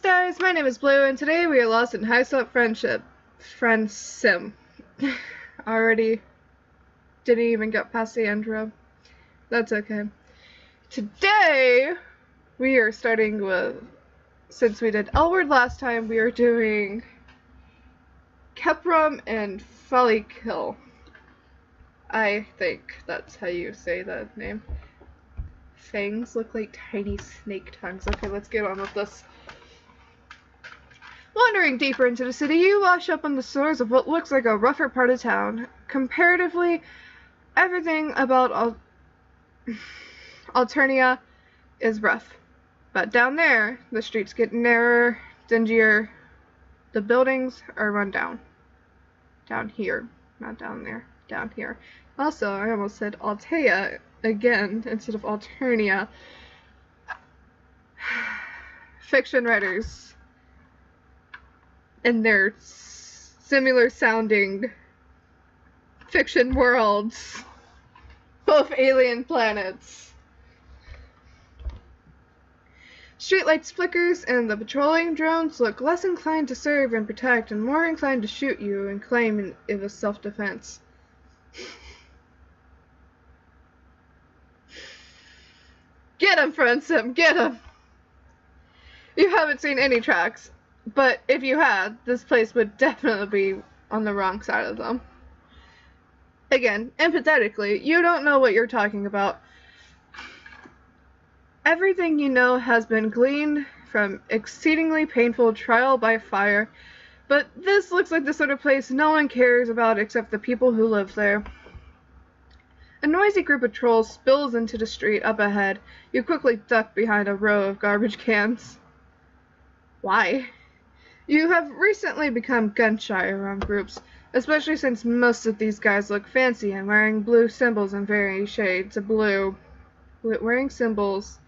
guys, my name is Blue, and today we are lost in Hiveswap Friendsim. Already didn't even get past the intro. That's okay. Today, we are starting with, since we did L-Word last time, we are doing Keprum and Follykill. I think that's how you say that name. Fangs look like tiny snake tongues. Okay, let's get on with this. Wandering deeper into the city, you wash up on the shores of what looks like a rougher part of town. Comparatively, everything about Alternia is rough. But down there, the streets get narrower, dingier. The buildings are run down. Down here. Not down there. Down here. Also, I almost said Altea again instead of Alternia. Fiction writers and their similar sounding fiction worlds of alien planets. Streetlights flickers and the patrolling drones look less inclined to serve and protect and more inclined to shoot you and claim it was self-defense. Get him, Friendsim, get him! You haven't seen any tracks, but if you had, this place would definitely be on the wrong side of them. Again, empathetically, you don't know what you're talking about. Everything you know has been gleaned from exceedingly painful trial by fire, but this looks like the sort of place no one cares about except the people who live there. A noisy group of trolls spills into the street up ahead. You quickly duck behind a row of garbage cans. Why? You have recently become gun-shy around groups, especially since most of these guys look fancy and wearing blue symbols in various shades of blue. Wearing symbols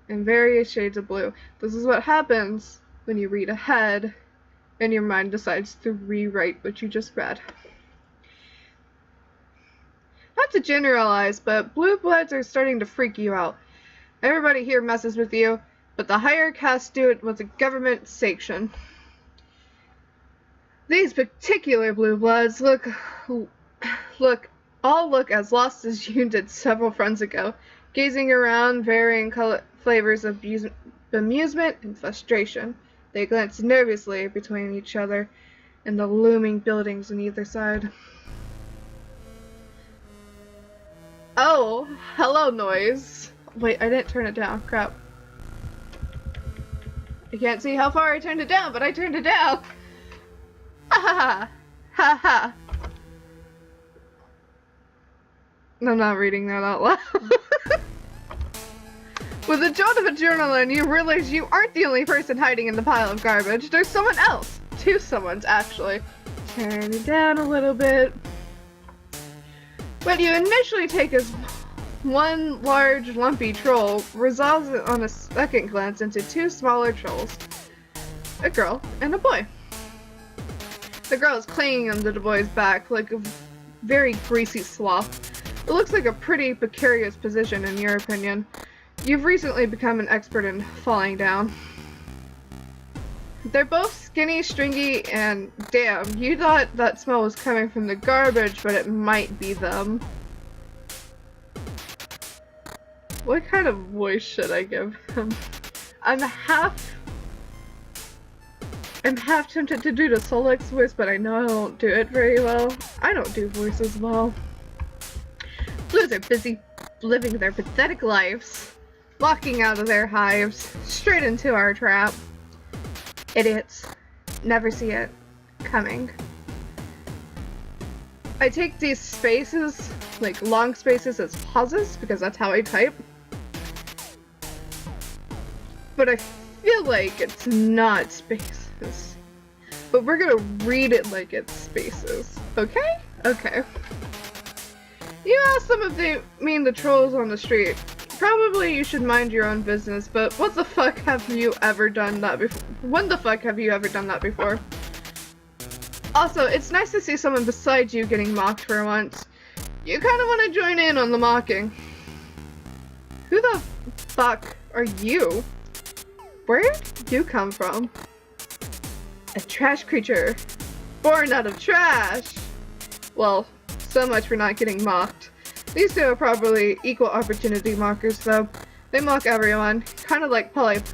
in various shades of blue. This is what happens when you read ahead and your mind decides to rewrite what you just read. Not to generalize, but blue bloods are starting to freak you out. Everybody here messes with you, but the higher castes do it with a government sanction. These particular blue bloods look as lost as you did several fronts ago, gazing around varying flavors of bemusement and frustration. They glance nervously between each other and the looming buildings on either side. Oh, hello, noise. Wait, I didn't turn it down. Crap. I can't see how far I turned it down, but I turned it down. Ha ha ha. Ha ha. I'm not reading that out loud. With the jolt of adrenaline, you realize you aren't the only person hiding in the pile of garbage. There's someone else. Two someones, actually. Turn it down a little bit. What you initially take as one large, lumpy troll resolves it on a second glance into two smaller trolls. A girl and a boy. The girl is clinging onto the boy's back like a very greasy sloth. It looks like a pretty precarious position in your opinion. You've recently become an expert in falling down. They're both skinny, stringy, and damn, you thought that smell was coming from the garbage, but it might be them. What kind of voice should I give him? I'm half tempted to do the Solix voice, but I know I won't do it very well. I don't do voices well. Blues are busy living their pathetic lives, walking out of their hives, straight into our trap. Idiots. Never see it coming. I take these spaces, like long spaces, as pauses, because that's how I type. But I feel like it's not spaces. But we're gonna read it like it's spaces. Okay? Okay. You ask them if they mean the trolls on the street. Probably you should mind your own business, but what the fuck have you ever done that before? When the fuck have you ever done that before? Also, it's nice to see someone beside you getting mocked for once. You kinda wanna join in on the mocking. Who the fuck are you? Where did you come from? A trash creature. Born out of trash! Well, so much for not getting mocked. These two are probably equal opportunity mockers, though. They mock everyone, kind of like Polypa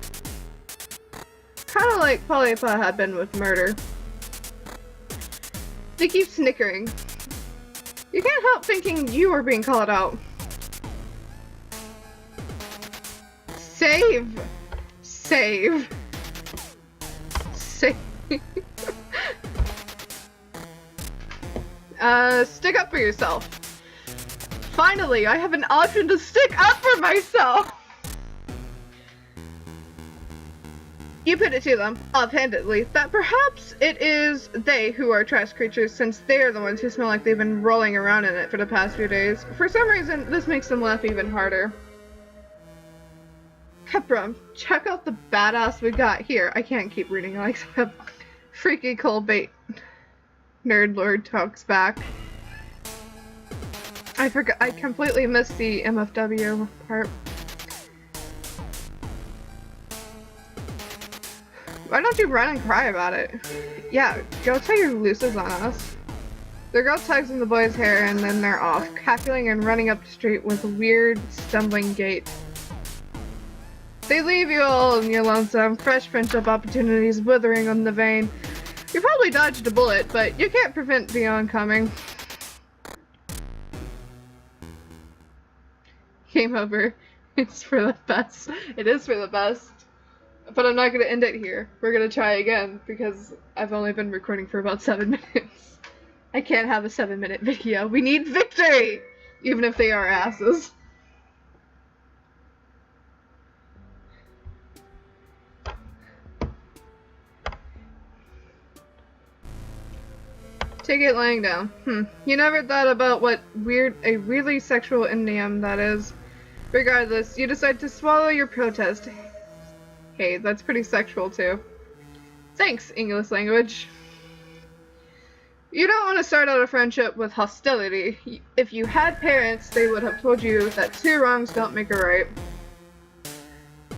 had been with murder. They keep snickering. You can't help thinking you are being called out. Save! Save! Save! Stick up for yourself. Finally, I have an option to stick up for myself! You put it to them, offhandedly, that perhaps it is they who are trash creatures, since they are the ones who smell like they've been rolling around in it for the past few days. For some reason, this makes them laugh even harder. Kepram, check out the badass we got here. I can't keep reading like that. Freaky Colbait. Nerd Lord talks back. I forgot. I completely missed the MFW part. Why don't you run and cry about it? Yeah, go tell your looses on us. The girl tugs in the boy's hair and then they're off, cackling and running up the street with a weird, stumbling gait. They leave you all in your lonesome, fresh friendship opportunities withering on the vein. You probably dodged a bullet, but you can't prevent the oncoming. Game over. It's for the best. It is for the best. But I'm not going to end it here. We're going to try again, because I've only been recording for about 7 minutes. I can't have a 7-minute video. We need victory! Even if they are asses. Take it lying down. You never thought about what a really sexual idiom that is. Regardless, you decide to swallow your protest. Hey, that's pretty sexual too. Thanks, English language. You don't want to start out a friendship with hostility. If you had parents, they would have told you that 2 wrongs don't make a right.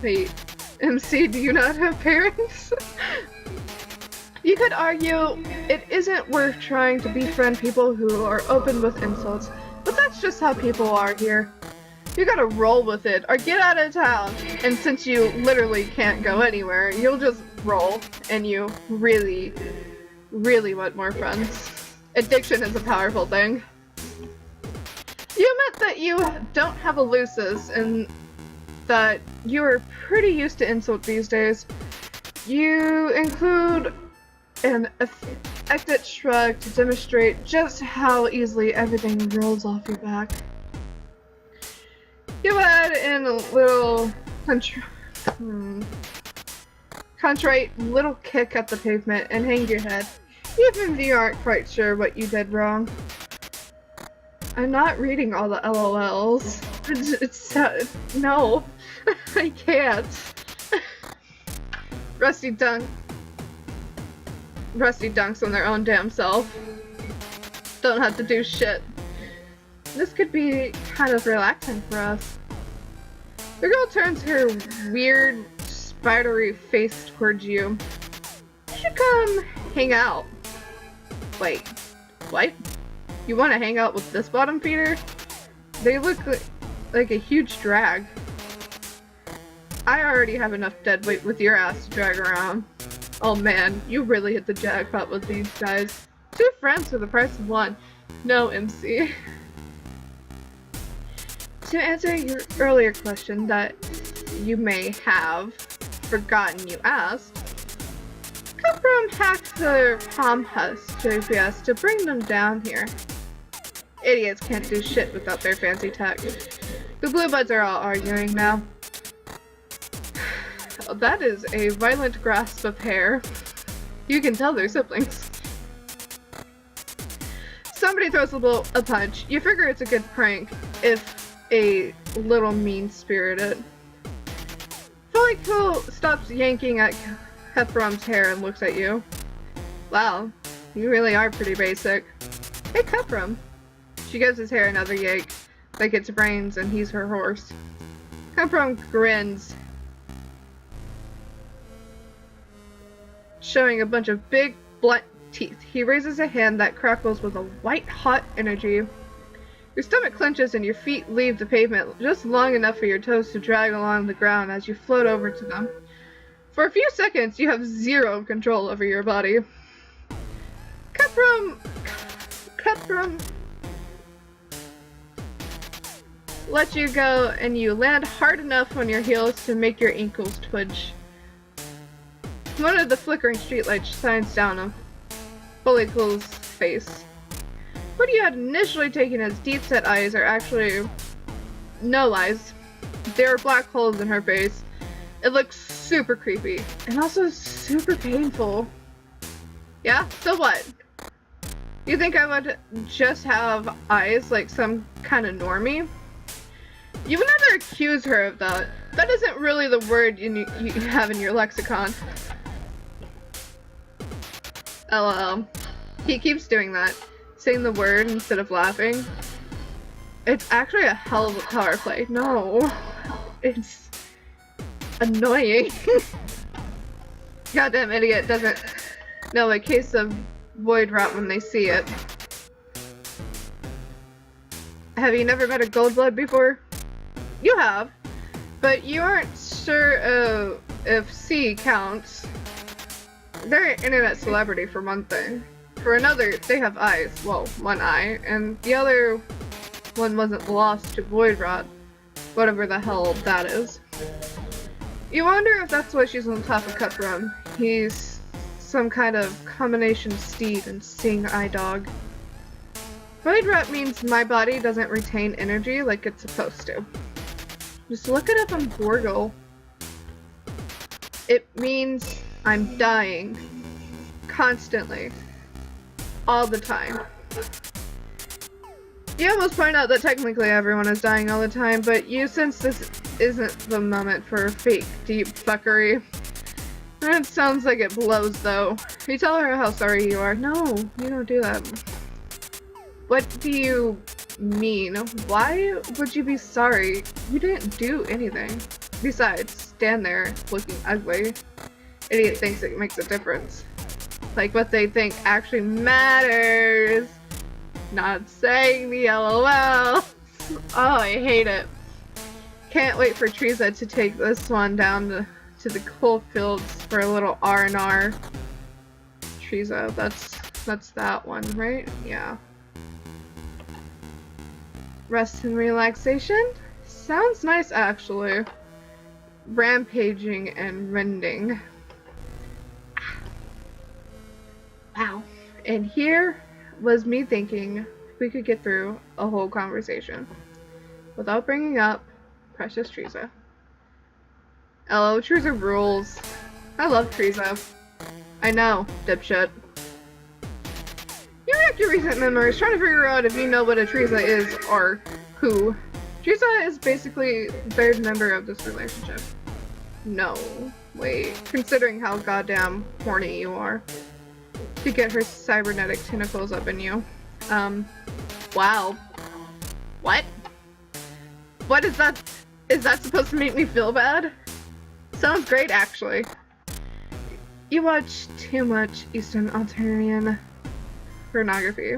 Wait, MC, do you not have parents? You could argue it isn't worth trying to befriend people who are open with insults, but that's just how people are here. You gotta roll with it, or get out of town. And since you literally can't go anywhere, you'll just roll, and you really, really want more friends. Addiction is a powerful thing. You admit that you don't have a lusus, and that you are pretty used to insult these days. You include an affected shrug to demonstrate just how easily everything rolls off your back. You add in a little contrite little kick at the pavement and hang your head, even if you aren't quite sure what you did wrong. I'm not reading all the LOLs. No, I can't. Rusty dunks on their own damn self. Don't have to do shit. This could be kind of relaxing for us. The girl turns her weird, spidery face towards you. You should come hang out. Wait, what? You want to hang out with this bottom feeder? They look like a huge drag. I already have enough dead weight with your ass to drag around. Oh man, you really hit the jackpot with these guys. 2 friends for the price of 1. No, MC. To answer your earlier question that you may have forgotten you asked, Cuprum hacked the palm husk JPS to bring them down here. Idiots can't do shit without their fancy tech. The Blue Buds are all arguing now. That is a violent grasp of hair. You can tell they're siblings. Somebody throws a punch. You figure it's a good prank, if a little mean-spirited. Fully Cool stops yanking at Hepram's hair and looks at you. Wow, you really are pretty basic. Hey, Hepram. She gives his hair another yank, like it's brains and he's her horse. Hepram grins. showing a bunch of big, blunt teeth. He raises a hand that crackles with a white-hot energy. Your stomach clenches and your feet leave the pavement just long enough for your toes to drag along the ground as you float over to them. For a few seconds, you have zero control over your body. Cutrum let you go, and you land hard enough on your heels to make your ankles twitch. One of the flickering streetlights shines down on Bully's face. What you had initially taken as deep-set eyes are actually no eyes. There are black holes in her face. It looks super creepy and also super painful. Yeah? So what? You think I would just have eyes like some kind of normie? You would never accuse her of that. That isn't really the word you have in your lexicon. LOL. He keeps doing that. Saying the word instead of laughing. It's actually a hell of a power play. No. It's annoying. Goddamn idiot doesn't know a case of void rot when they see it. Have you never met a Goldblood before? You have. But you aren't sure if C counts. They're an internet celebrity for one thing. For another, they have eyes. Well, one eye, and the other one wasn't lost to void rot. Whatever the hell that is. You wonder if that's why she's on top of Cutrum. He's some kind of combination steed and seeing eye dog. Void rot means my body doesn't retain energy like it's supposed to. Just look it up on Google. It means I'm dying. Constantly. All the time. You almost point out that technically everyone is dying all the time, but you sense this isn't the moment for fake deep fuckery. It sounds like it blows though. You tell her how sorry you are. No, you don't do that. What do you mean? Why would you be sorry? You didn't do anything. Besides, stand there looking ugly. Idiot thinks it makes a difference. Like what they think actually matters. Not saying the LOL. Oh, I hate it. Can't wait for Teresa to take this one down to the coal fields for a little R&R. Teresa, that's that one, right? Yeah. Rest and relaxation? Sounds nice, actually. Rampaging and rending. Wow. And here was me thinking we could get through a whole conversation without bringing up precious Teresa. Hello, Teresa rules. I love Teresa. I know, dipshit. You react your recent memories trying to figure out if you know what a Teresa is or who. Teresa is basically the third member of this relationship. No. Wait. Considering how goddamn horny you are. To get her cybernetic tentacles up in you. Wow. What? What is that? Is that supposed to make me feel bad? Sounds great, actually. You watch too much Eastern Altarian pornography.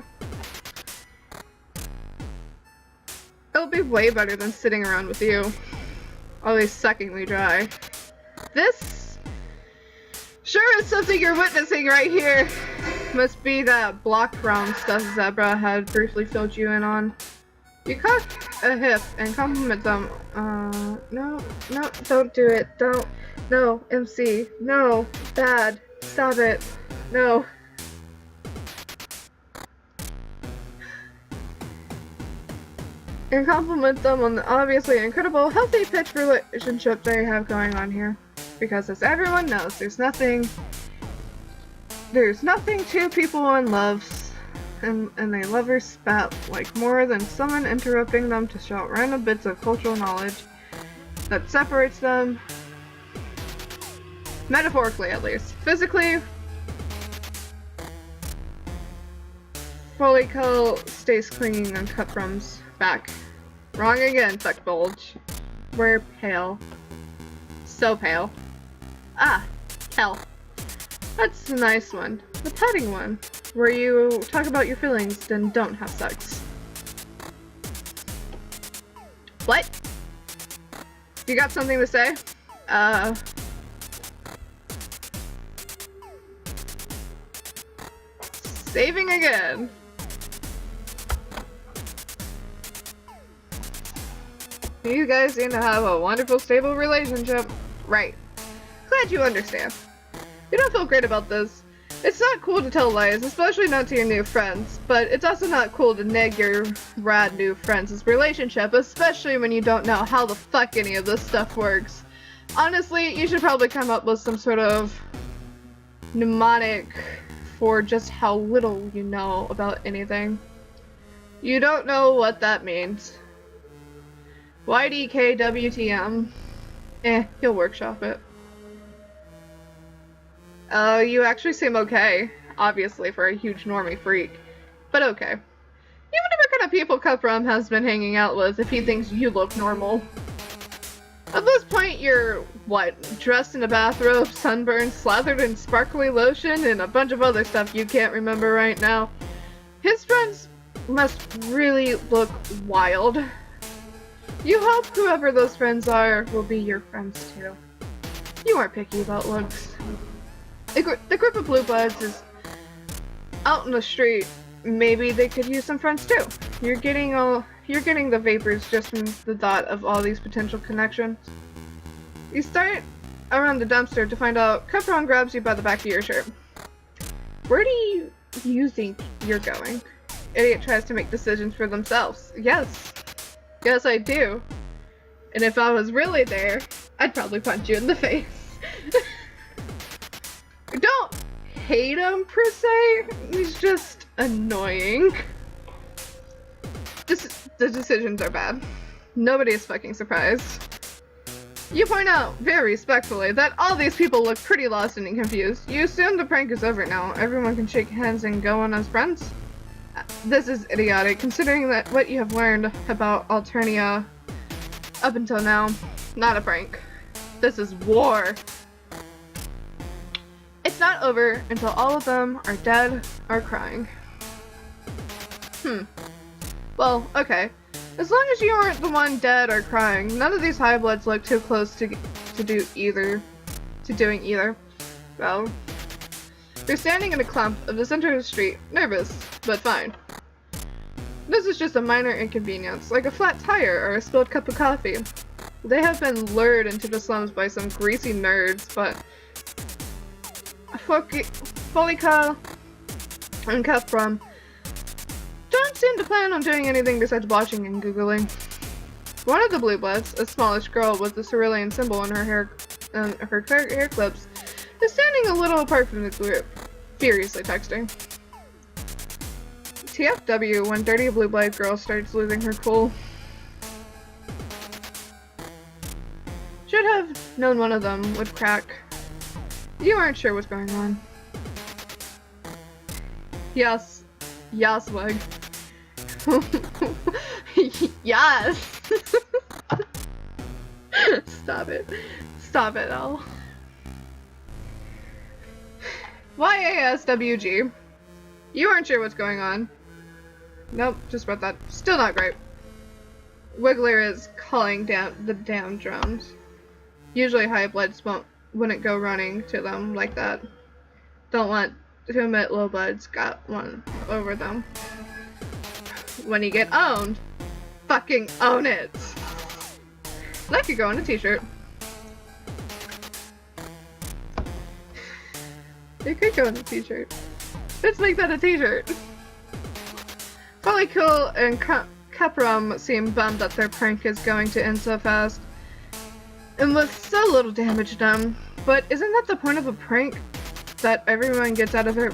It'll be way better than sitting around with you. Always sucking me dry. This sure is something you're witnessing right here. Must be that block round stuff Zebra had briefly filled you in on. You cock a hip and compliment them. No, don't do it. Don't. No, MC. No, bad. Stop it. No. And compliment them on the obviously incredible healthy pitch relationship they have going on here. Because as everyone knows, there's nothing two people in love and they love her spat like more than someone interrupting them to shout random bits of cultural knowledge that separates them, metaphorically at least. Physically, Follicle stays clinging on Cutrum's back. Wrong again, fuck bulge. We're pale. So pale. Ah, hell. That's a nice one. The petting one, where you talk about your feelings, then don't have sex. What? You got something to say? Saving again. You guys seem to have a wonderful, stable relationship. Right. Glad you understand. You don't feel great about this. It's not cool to tell lies, especially not to your new friends, but it's also not cool to neg your rad new friends' relationship, especially when you don't know how the fuck any of this stuff works. Honestly, you should probably come up with some sort of mnemonic for just how little you know about anything. You don't know what that means. YDKWTM. You'll workshop it. You actually seem okay, obviously, for a huge normie freak. But okay. You wonder what kind of people Cuprum has been hanging out with if he thinks you look normal. At this point, you're, what, dressed in a bathrobe, sunburned, slathered in sparkly lotion, and a bunch of other stuff you can't remember right now. His friends must really look wild. You hope whoever those friends are will be your friends too. You aren't picky about looks. The group of blue buds is out in the street. Maybe they could use some friends too. You're getting the vapors just from the thought of all these potential connections. You start around the dumpster to find out Cupron grabs you by the back of your shirt. Where do you think you're going? Idiot tries to make decisions for themselves. Yes, I do. And if I was really there, I'd probably punch you in the face. I don't hate him per se, he's just annoying. The decisions are bad. Nobody is fucking surprised. You point out, very respectfully, that all these people look pretty lost and confused. You assume the prank is over now. Everyone can shake hands and go on as friends? This is idiotic, considering that what you have learned about Alternia up until now. Not a prank. This is war. It's not over until all of them are dead or crying. Well, okay. As long as you aren't the one dead or crying, none of these high bloods look too close to doing either. Well, you're standing in a clump of the center of the street, nervous, but fine. This is just a minor inconvenience, like a flat tire or a spilled cup of coffee. They have been lured into the slums by some greasy nerds, but Folika and Cuprum don't seem to plan on doing anything besides watching and googling. One of the blue bloods, a smallish girl with the cerulean symbol in her hair clips, is standing a little apart from the group, furiously texting. TFW when dirty blue blood girl starts losing her cool. Should have known one of them would crack. You aren't sure what's going on. Yes, Wig. Yes. Stop it, Al. YASWG. You aren't sure what's going on. Nope, just read that. Still not great. Wiggler is calling down the damn drums. Usually high bloods wouldn't go running to them like that. Don't want to admit low bloods got one over them. When you get owned, fucking own it. That could go on a t-shirt. It could go on a t-shirt. Let's make that a t-shirt. Probably cool and Cuprum seem bummed that their prank is going to end so fast. And with so little damage done. But isn't that the point of a prank? That everyone gets out of it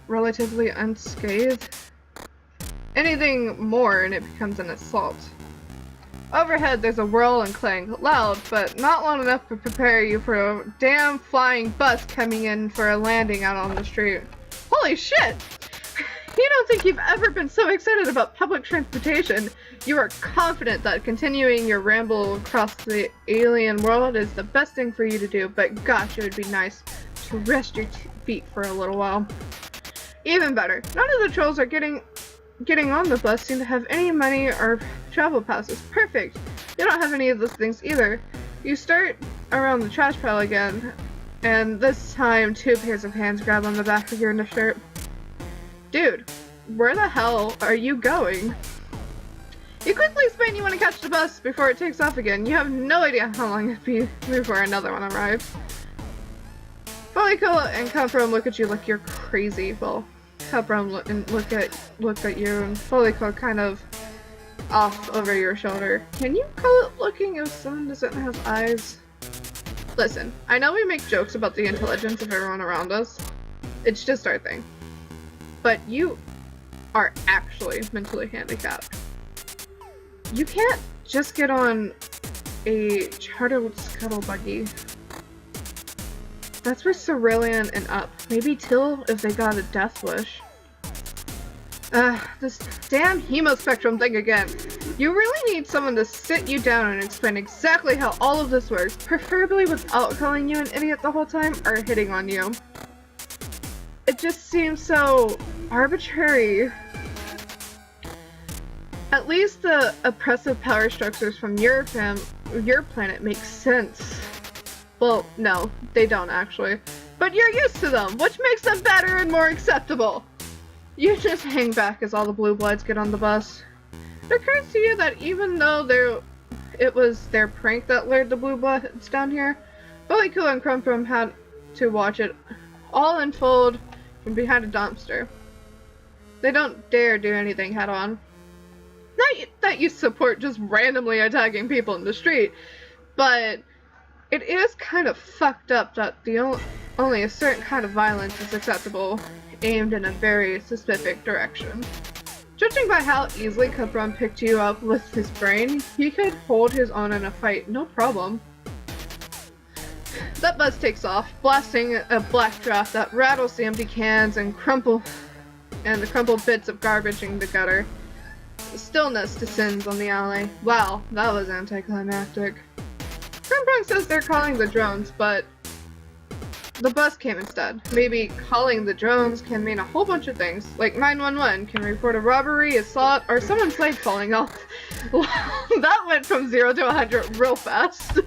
relatively unscathed? Anything more and it becomes an assault. Overhead there's a whirl and clang. Loud, but not loud enough to prepare you for a damn flying bus coming in for a landing out on the street. Holy shit! You don't think you've ever been so excited about public transportation. You are confident that continuing your ramble across the alien world is the best thing for you to do, but gosh, it would be nice to rest your feet for a little while. Even better, none of the trolls are getting on the bus seem to have any money or travel passes. Perfect. You don't have any of those things either. You start around the trash pile again, and this time 2 pairs of hands grab on the back of your undershirt. Dude, where the hell are you going? You quickly explain you want to catch the bus before it takes off again. You have no idea how long it'll be before another one arrives. Follicle and Cuprum look at you like you're crazy. Well, Cuprum look at you, and Follicle kind of off over your shoulder. Can you call it looking if someone doesn't have eyes? Listen, I know we make jokes about the intelligence of everyone around us. It's just our thing. But you are actually mentally handicapped. You can't just get on a chartered scuttle buggy. That's for Cerulean and up. Maybe Till if they got a death wish. This damn hemospectrum thing again. You really need someone to sit you down and explain exactly how all of this works, preferably without calling you an idiot the whole time or hitting on you. It just seems so arbitrary. At least the oppressive power structures from your planet make sense. Well, no, they don't actually. But you're used to them, which makes them better and more acceptable. You just hang back as all the blue bloods get on the bus. It occurs to you that even though it was their prank that lured the blue bloods down here, Follicle and Crumprum had to watch it all unfold from behind a dumpster. They don't dare do anything head on. Not that you support just randomly attacking people in the street, but it is kind of fucked up that only a certain kind of violence is acceptable, aimed in a very specific direction. Judging by how easily Cuprum picked you up with his brain, he could hold his own in a fight, no problem. That bus takes off, blasting a black draft that rattles the empty cans and the crumpled bits of garbage in the gutter. The stillness descends on the alley. Wow, that was anticlimactic. Crumprum says they're calling the drones, but the bus came instead. Maybe calling the drones can mean a whole bunch of things, like 911 can report a robbery, assault, or someone's leg falling off. That went from 0 to 100 real fast.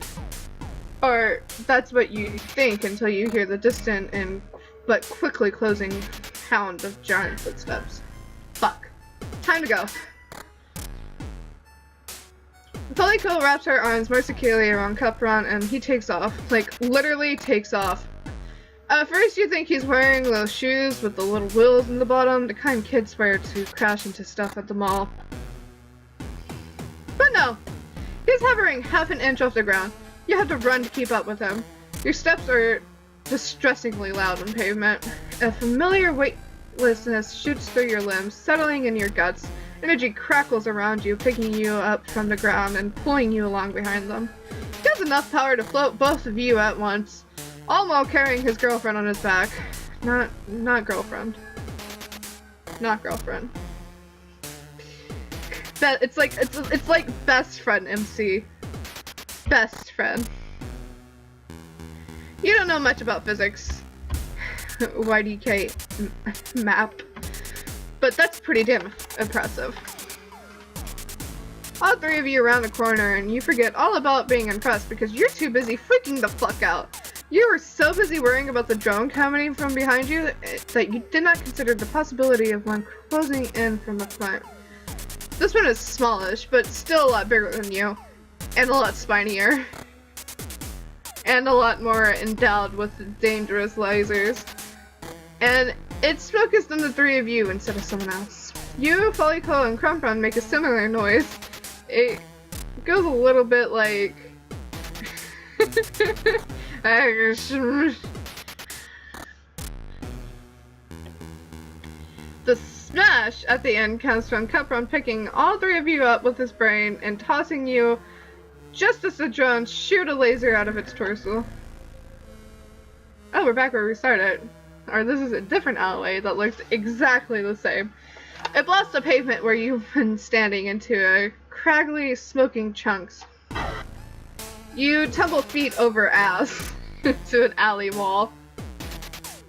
Or that's what you think until you hear the distant but quickly closing pound of giant footsteps. Fuck. Time to go. Follicle wraps her arms more securely around Cuprum and he takes off. Like, literally takes off. At first you think he's wearing those shoes with the little wheels in the bottom, the kind kids wear to crash into stuff at the mall. But no. He's hovering half an inch off the ground. You have to run to keep up with him. Your steps are distressingly loud on pavement. A familiar weightlessness shoots through your limbs, settling in your guts. Energy crackles around you, picking you up from the ground and pulling you along behind them. He has enough power to float both of you at once, all while carrying his girlfriend on his back. Not girlfriend. Not girlfriend. It's like best friend MC. Best friend. You don't know much about physics. YDK map. But that's pretty damn impressive. All 3 of you around the corner and you forget all about being impressed because you're too busy freaking the fuck out. You were so busy worrying about the drone coming from behind you that you did not consider the possibility of one closing in from the front. This one is smallish, but still a lot bigger than you. And a lot spinier. And a lot more endowed with dangerous lasers. And it's focused on the 3 of you instead of someone else. You, Follicle, and Crumprum make a similar noise. It goes a little bit like... The smash at the end comes from Cuprum picking all 3 of you up with his brain and tossing you just as the drones shoot a laser out of its torso. Oh, we're back where we started. or this is a different alleyway that looks exactly the same. It blasts the pavement where you've been standing into a craggly, smoking chunks. You tumble feet over ass to an alley wall.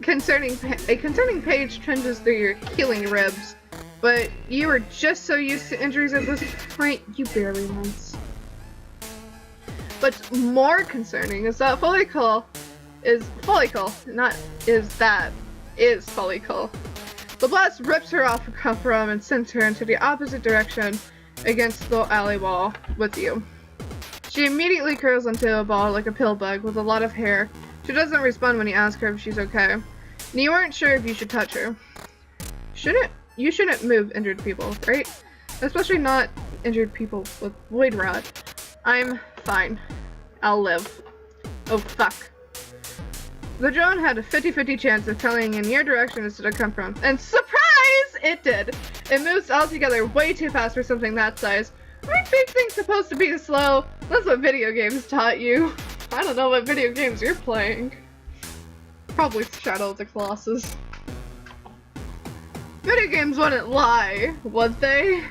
A concerning page trenches through your healing ribs, but you are just so used to injuries at this point, you barely wince. What's more concerning is that follicle. The blast rips her off her from and sends her into the opposite direction against the alley wall with you. She immediately curls into a ball like a pill bug with a lot of hair. She doesn't respond when you ask her if she's okay. And you aren't sure if you should touch her. You shouldn't move injured people, right? Especially not injured people with void rot. I'm fine. I'll live. Oh fuck. The drone had a 50-50 chance of telling in your direction as to come from. And surprise! It did! It moves altogether way too fast for something that size. Aren't big things supposed to be slow? That's what video games taught you. I don't know what video games you're playing. Probably Shadow of the Colossus. Video games wouldn't lie, would they?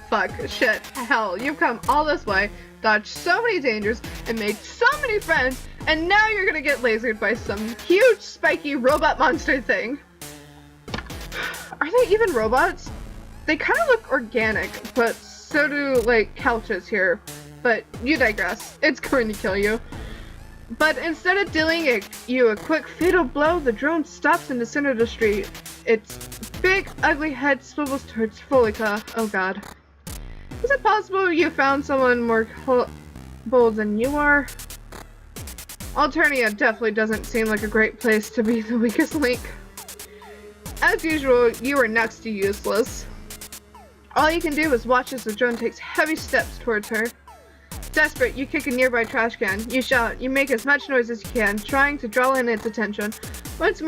Fuck, shit, hell, you've come all this way, dodged so many dangers, and made so many friends, and now you're gonna get lasered by some huge, spiky robot monster thing. Are they even robots? They kind of look organic, but so do, like, couches here. But you digress. It's going to kill you. But instead of dealing you a quick fatal blow, the drone stops in the center of the street. Its big, ugly head swivels towards Folica. Oh god. Is it possible you found someone more bold than you are? Alternia definitely doesn't seem like a great place to be the weakest link. As usual, you are next to useless. All you can do is watch as the drone takes heavy steps towards her. Desperate, you kick a nearby trash can. You shout. You make as much noise as you can, trying to draw in its attention. Once you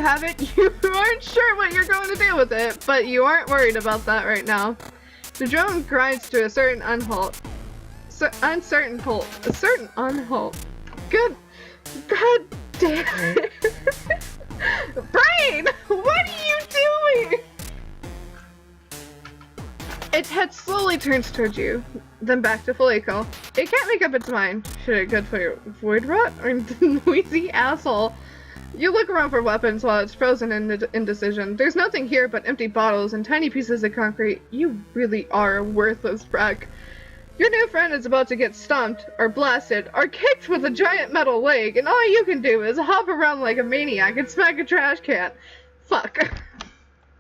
have it, you aren't sure what you're going to do with it, but you aren't worried about that right now. The drone grinds to a certain unhalt. Good. God damn it. Brain! What are you doing? Its head slowly turns towards you, then back to Folico. It can't make up its mind. Should it go for your void rot or noisy asshole? You look around for weapons while it's frozen in indecision. There's nothing here but empty bottles and tiny pieces of concrete. You really are a worthless wreck. Your new friend is about to get stomped, or blasted, or kicked with a giant metal leg, and all you can do is hop around like a maniac and smack a trash can. Fuck.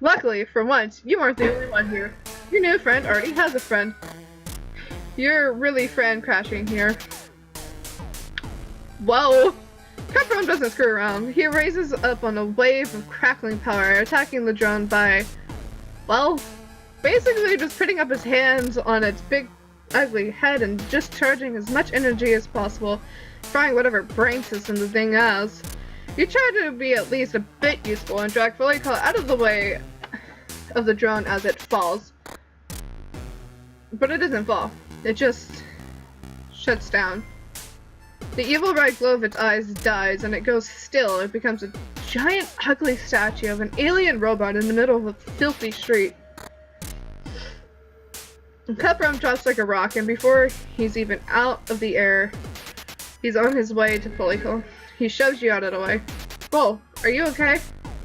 Luckily, for once, you aren't the only one here. Your new friend already has a friend. You're really friend crashing here. Whoa! Cutthroat doesn't screw around. He raises up on a wave of crackling power, attacking the drone by, well, basically just putting up his hands on its big, ugly head and just charging as much energy as possible, frying whatever brain system the thing has. You try to be at least a bit useful and drag Folico out of the way of the drone as it falls. But it doesn't fall. It just shuts down. The evil red glow of its eyes dies and it goes still. It becomes a giant, ugly statue of an alien robot in the middle of a filthy street. Cutthroat drops like a rock, and before he's even out of the air, he's on his way to Folico. He shoves you out of the way. Bull, are you okay?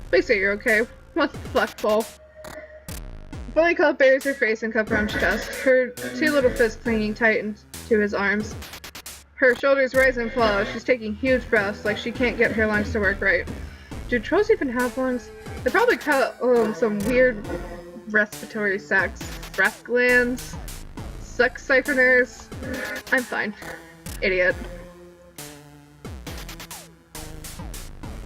Please say you're okay. What the fuck, Bull? Folico buries her face in Cutthroat's chest, her two little fists clinging tight into his arms. Her shoulders rise and fall. She's taking huge breaths like she can't get her lungs to work right. Do trolls even have lungs? They probably cut some weird respiratory sacs. Breath glands? Sex siphoners? I'm fine. Idiot.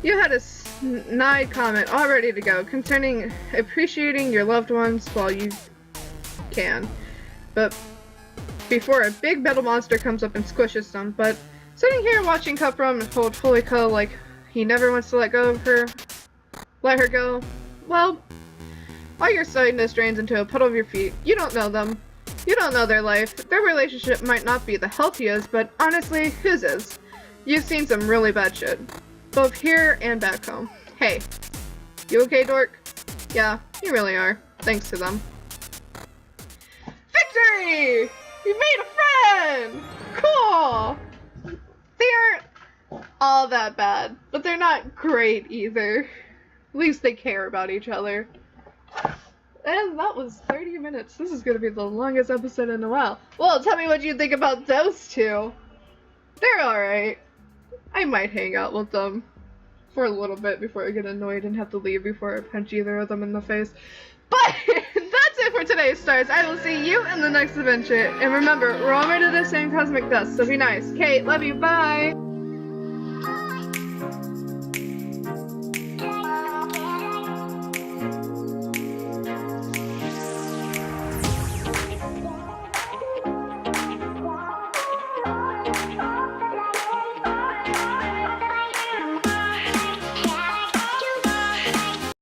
You had a snide comment all ready to go concerning appreciating your loved ones while you can. But before a big metal monster comes up and squishes them. But sitting here watching Cutthroat hold Folico like he never wants to let her go, well, all your sadness drains into a puddle of your feet. You don't know them. You don't know their life. Their relationship might not be the healthiest, but honestly, his is. You've seen some really bad shit. Both here and back home. Hey, you okay, dork? Yeah, you really are. Thanks to them. Victory! You made a friend! Cool! They aren't all that bad, but they're not great either. At least they care about each other. And that was 30 minutes. This is going to be the longest episode in a while. Well, tell me what you think about those two. They're alright. I might hang out with them for a little bit before I get annoyed and have to leave before I punch either of them in the face. But that's it for today's stars. I will see you in the next adventure. And remember, we're all made of the same cosmic dust, so be nice. Kate, love you, bye!